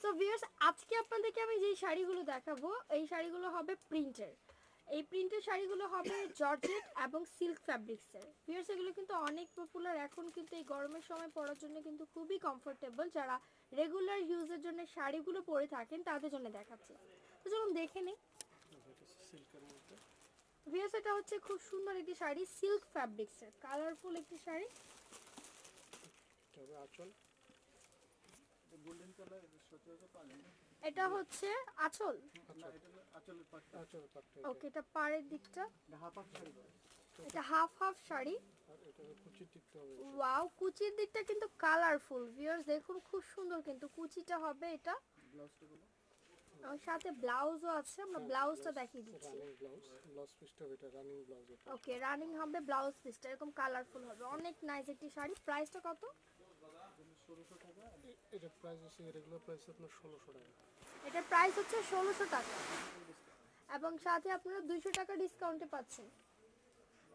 So viewers, আজকে আপনাদেরকে আমি যে শাড়িগুলো দেখাবো এই শাড়িগুলো হবে প্রিন্টের। এই প্রিন্টের শাড়িগুলো হবে জর্জেট এবং সিল্ক ফ্যাব্রিক্সের। ভিউয়ার্স, এগুলো কিন্তু অনেক পপুলার এখন, কিন্তু এই গরমের সময় পরার জন্য কিন্তু খুবই কমফোর্টেবল। যারা রেগুলার ইউজের জন্য শাড়িগুলো পরে থাকেন তাদের জন্য দেখাচ্ছি। তো চলুন দেখে নিই। ভিউয়ার্স, এটা হচ্ছে খুব সুন্দর একটি শাড়ি, সিল্ক ফ্যাব্রিক্সের কালারফুল একটি শাড়ি। এটা হচ্ছে আঁচল। ওকে, এটা পাড়ের দিকটা, এটা হাফ হাফ শাড়ি। ওয়াও, কুচির দিকটা কিন্তু কালারফুল। ভিউয়ার্স দেখুন, খুব সুন্দর কিন্তু কুচিটা হবে এটা। এবং সাথে ব্লাউজও আছে, আমরা ব্লাউজটা দেখিয়ে দিচ্ছি। ওকে, রানিং হবে ব্লাউজ পিসটা, এরকম কালারফুল হবে, অনেক নাইস একটি শাড়ি। প্রাইসটা কত? এটা প্রাইস হচ্ছে রেগুলার প্রাইস আপনার 1600 টাকা। এটার প্রাইস হচ্ছে 1600 টাকা এবং সাথে আপনারা 200 টাকা ডিসকাউন্টে পাচ্ছেন।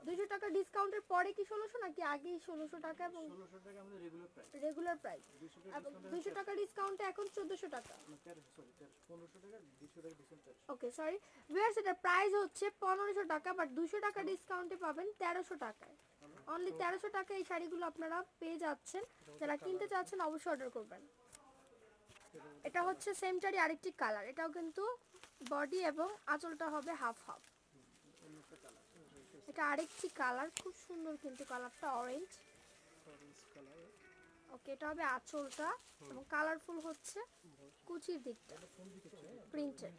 200 টাকা ডিসকাউন্টের পরে কি 1600 নাকি আগেই 1600 টাকা? এবং 1600 টাকা আমাদের রেগুলার প্রাইস, এবং 200 টাকা ডিসকাউন্টে এখন 1400 টাকা। 1500 টাকা 200 টাকা ডিসকাউন্ট। ওকে সরি ভিউয়ার্স, এটার প্রাইস হচ্ছে 1500 টাকা, বাট 200 টাকা ডিসকাউন্টে পাবেন 1300 টাকায়। অনলি 1300 টাকা এই শাড়িগুলো আপনারা পেয়ে যাচ্ছেন। যারা কিনতে চাচ্ছেন অবশ্যই অর্ডার করবেন। এটা হচ্ছে সেম শাড়ি আরেকটি কালার, এটাও কিন্তু বডি এবং আঁচলটা হবে হাফ হাফ। এটা আরেকটি কালার, খুব সুন্দর কিন্তু কালারটা অরেঞ্জ কালার। ওকে, এটা হবে আঁচলটা এবং কালারফুল হচ্ছে কুচির দিকটা, প্রিন্টেড,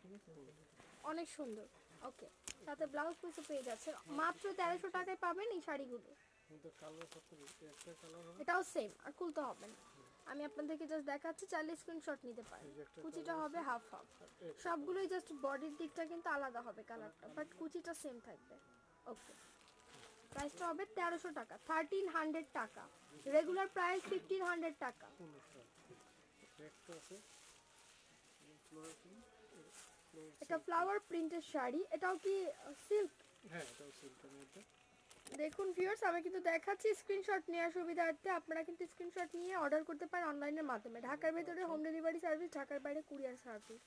অনেক সুন্দর। ওকে, সাথে ব্লাউজ পিসও পেয়ে যাচ্ছে। মাত্র 1300 টাকায় পাবেন এই শাড়িগুলো। এটাও সেম, আর খুলতে হবে না, আমি আপনাদেরকে জাস্ট দেখাচ্ছি, চাইলে স্ক্রিনশট নিতে পারেন। কুচিটা হবে হাফ হাফ, সবগুলোই জাস্ট বডির দিকটা কিন্তু আলাদা হবে কালারটা, বাট কুচিটা সেম থাকবে। ওকে, প্রাইসটা হবে 1300 টাকা, 1300 টাকা। রেগুলার প্রাইস 1500 টাকা। এটা ফ্লাওয়ার প্রিন্টের শাড়ি, এটাও কি সিল্ক? হ্যাঁ, এটাও সিল্কের মধ্যে। দেখুন ভিউয়ার্স, আমি কিন্তু দেখাচ্ছি স্ক্রিনশট নেওয়ার সুবিধার্থে। আপনারা কিন্তু স্ক্রিনশট নিয়ে অর্ডার করতে পারেন অনলাইনের মাধ্যমে। ঢাকার ভেতরে হোম ডেলিভারি সার্ভিস, ঢাকার বাইরে কুরিয়ার সার্ভিস।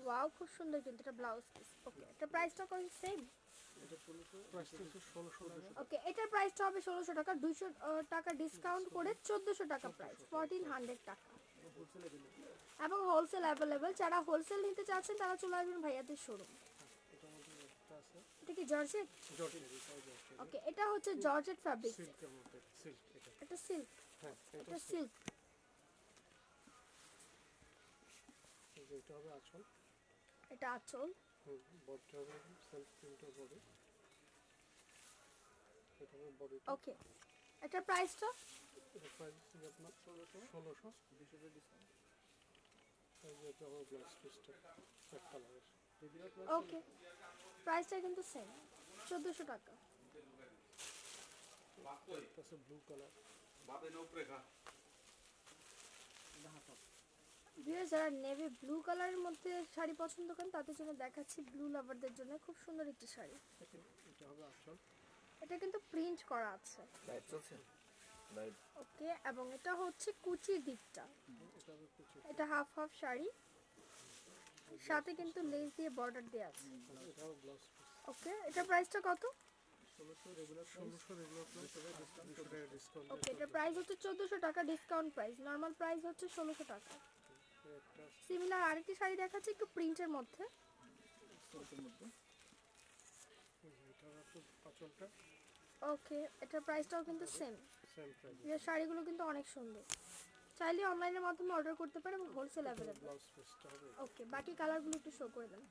ওয়াও, খুব সুন্দর কিন্তু এটা ব্লাউজ পিস। ওকে, এটা প্রাইসটা কত? সেম। ওকে, এটার প্রাইসটা হবে 1600 টাকা, 200 টাকা ডিসকাউন্ট করে 1400 টাকা প্রাইস, 1400 টাকা। এবং হোলসেল অ্যাভেলেবেল, যারা হোলসেল নিতে চাচ্ছেন তারা চলে আসবেন ভাইয়াদের শোরুম। এটা কি জর্জেট? ওকে, এটা হচ্ছে জর্জেট ফ্যাব্রিক, এটা সিল্ক। এটা সিল্ক, এটা হবে আঁচল। এটা আঁচল। বডিটা হবে সেলফ প্রিন্টের বডি। এটা হবে বডি। ওকে, এটার প্রাইসটা? এটা প্রাইস হচ্ছে আপনার 1600 200 টাকা ডিসকাউন্ট। এটা হবে ব্লাউজ পিসটা এক কালারের। ওকে, প্রাইসটা কিন্তু সেম, 1400 টাকা। এটা ব্লু কালার। ভিউয়ার্স, যারা নেভি ব্লু কালারের মধ্যে শাড়ি পছন্দ করেন তাদের জন্য দেখাচ্ছি, ব্লু লাভারদের জন্য খুব সুন্দর একটি শাড়ি। এটা হবে আঁচল। এটা কিন্তু প্রিন্ট করা আছে। ওকে, এবং এটা হচ্ছে কুচির দিকটা, এটা হাফ হাফ শাড়ি, সাথে কিন্তু লেস দিয়ে বর্ডার দেওয়া আছে। ওকে, এটা প্রাইসটা কত? 1600 রেগুলার ডিসকাউন্ট। ওকে, এটা প্রাইস হচ্ছে 1400 টাকা ডিসকাউন্ট প্রাইস, নরমাল প্রাইস হচ্ছে 1600 টাকা। সিমিলার আরেকটি শাড়ি দেখাচ্ছি একটু প্রিন্টের মধ্যে। ওকে, এটার প্রাইসটাও কিন্তু সেম। এই শাড়িগুলো কিন্তু অনেক সুন্দর, চাইলে অনলাইনের মাধ্যমে অর্ডার করতে পারেন এবং হোলসেল অ্যাভেলেবল। ওকে, বাকি কালারগুলো একটু শো করে দেন।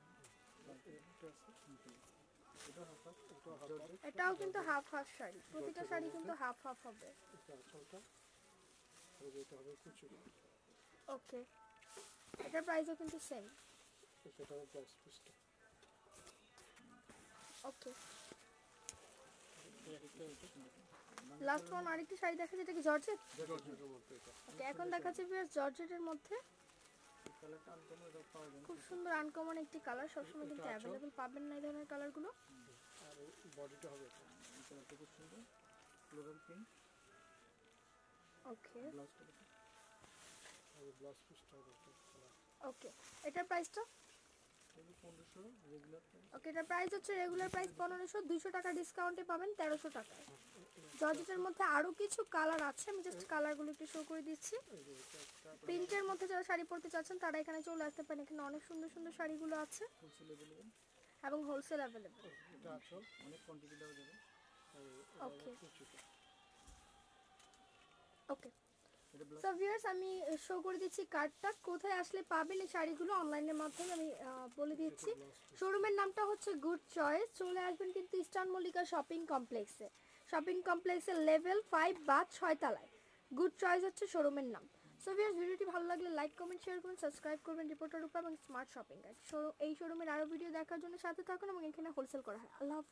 এটাও কিন্তু হাফ হাফ শাড়ি, প্রতিটা শাড়ি কিন্তু হাফ হাফ হবে। ওকে, এটার প্রাইসও কিন্তু সেম। ওকে, লাস্ট ওয়ান আরেকটি শাড়ি দেখাচ্ছি, এটা কি জর্জেট? ওকে, এখন দেখাচ্ছি জর্জেটের মধ্যে খুব সুন্দর আনকমন একটি কালার, সবসময় কিন্তু অ্যাভেলেবল পাবেন না এই ধরনের কালারগুলো। কালারটা খুব সুন্দর ফ্লোরাল প্রিন্ট ওকে ব্লাউজটা দেখুন আর ব্লাউজ পিসটা দেখতে কালার ওকে এটার প্রাইসটা এগুলো 1500 রেগুলার প্রাইস ওকে এটার প্রাইস হচ্ছে রেগুলার প্রাইস 1500, 200 টাকা ডিসকাউন্টে পাবেন 1300 টাকায়। জর্জেটের মধ্যে আরো কিছু কালার আছে, আমি জাস্ট কালারগুলো একটু শো করে দিচ্ছি। এই যে এটা একটা প্রিন্টের মধ্যে যারা শাড়ি পরতে চাচ্ছেন তারা এখানে চলে আসতে পারেন, এখানে অনেক সুন্দর সুন্দর শাড়িগুলো আছে হোলসেল अवेलेबल এবং হোলসেল অ্যাভেলেবল। এটা আঁচল অনেক কোয়ান্টিটি দেওয়া যাবে আর ওকে কুচিটা ওকে এটা ব্লাউজ সো ভিউয়ার্স আমি শো করে দিচ্ছি কার্ডটা, কোথায় আসলে পাবেন এই শাড়িগুলো অনলাইনের মাধ্যমে আমি বলে দিচ্ছি। শোরুমের নামটা হচ্ছে গুড চয়েস, চলে আসবেন কিন্তু ইস্টার্ন মল্লিকা শপিং কমপ্লেক্সের লেভেল 5 বা 6 তলায়। গুড চয়েস হচ্ছে শোরুমের নাম। সো ভিউয়ার্স ভিডিওটি ভালো লাগলে লাইক কমেন্ট শেয়ার করুন, সাবস্ক্রাইব করবেন রিপোর্টার রূপা এবং স্মার্ট শপিং গাইড। এই শোরুমের আরও ভিডিও দেখার জন্য সাথে থাকুন এবং এখানে হোলসেল করা হয়। আল্লাহ হাফেজ।